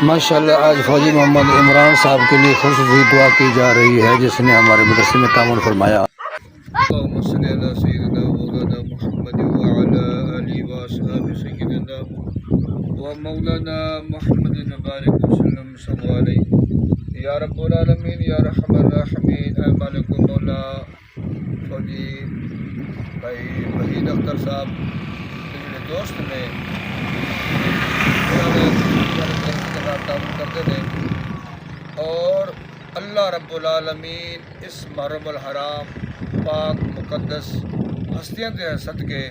ماشاءاللہ آج فوجی محمد عمران صاحب کے لیے خصوصی دعا کی جا رہی ہے جس نے ہمارے مدرسے میں تعاون فرمایا۔ اللهم صل على سيدنا مولانا محمد وعلى آله وأصحابه سيدنا ومولانا محمد وبارك وسلم صلى عليه یا رب العالمین یا رحم الراحمین۔ اے مالک و مولا فوجی بھائی وحید اختر صاحب میرے دوست نے تعاون کرتے تھے، اور اللہ رب العالمین اس محرم الحرام پاک مقدس ہستیاں دے صدقے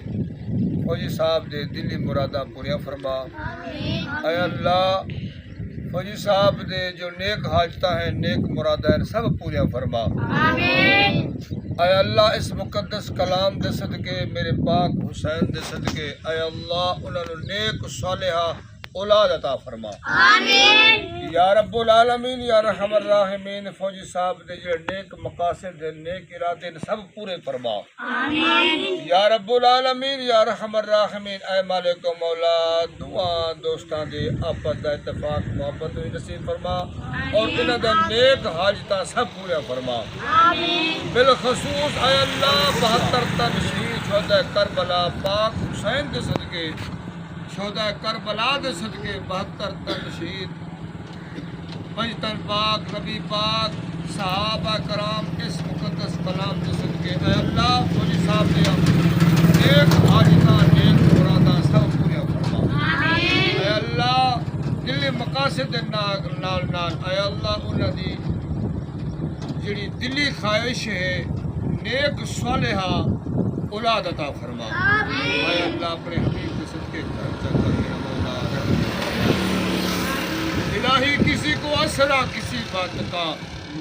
فوجی صاحب دے دلی مرادہ پوریاں فرما۔ اے اللہ فوجی صاحب دے جو نیک حاجتہ ہیں نیک مرادہ ہیں سب پوریاں فرما۔ اے اللہ اس مقدس کلام دے صدقے میرے پاک حسین دے صدقے اے اللہ انہوں نے نیک صالحہ اولاد عطا فرما۔ یا رب العالمین یا رحم الراحمین فوجی صاحب دے جو نیک مقاصد دے نیک ارادے سب پورے فرما۔ یا رب العالمین یا رحم الراحمین اے مالک و مولا دعا دوستان دے آپس دا اتفاق محبت نصیب فرما، اور انہاں دے نیک حاجتاں سب پورے فرما۔ بالخصوص اے اللہ 72 تن شہید شہداء کربلا پاک حسین دے صدقے شہداء کربلا دے صدقے 72 تن شہید 5 تن پاک نبی پاک صحابہ کرام اس مقدس کلام دے صدقے اے اللہ فوجی صاحب دے نیک حاجتاں نیک مراداں سب پورے فرما۔ اے اللہ دلی مقاصد دے نال اے اللہ انہاں دی جڑی دلی خواہش ہے نیک صالحہ اولاد عطا فرما۔ اے اللہ اپنے حبیب کے صدقے الہی کسی کو آسرا کسی بات کا،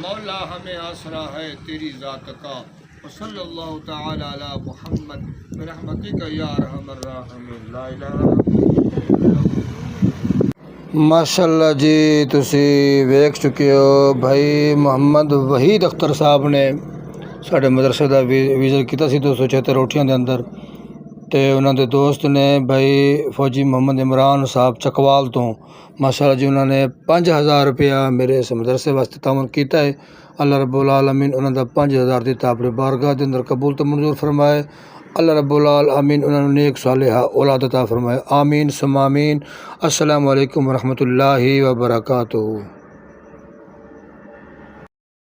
مولا ہمیں آسرا ہے تیری ذات کا۔ وصلی اللہ تعالی علی محمد برحمتک یا ارحم الراحمین لا الہ الا اللہ۔ ماشاءاللہ جی تسی ویکھ چکے ہو بھائی محمد وحید اختر صاحب نے ساڈے مدرسے دا وزٹ کیتا سی 276 روٹیاں دے اندر، تے انہاں دے دوست نے بھائی فوجی محمد عمران صاحب چکوال تو ماشاءاللہ جی انہوں نے 5000 روپیہ میرے اس مدرسے واسطے تعاون کیتا ہے۔ اللہ رب العالمین انہوں دا 5000 دیتا اپنے بارگاہ دے اندر قبول تو منظور فرمائے۔ اللہ رب العالمین انہوں نے نیک صالحہ اولاد عطا فرمائے، آمین ثم آمین۔ السلام علیکم ورحمۃ اللہ وبرکاتہ۔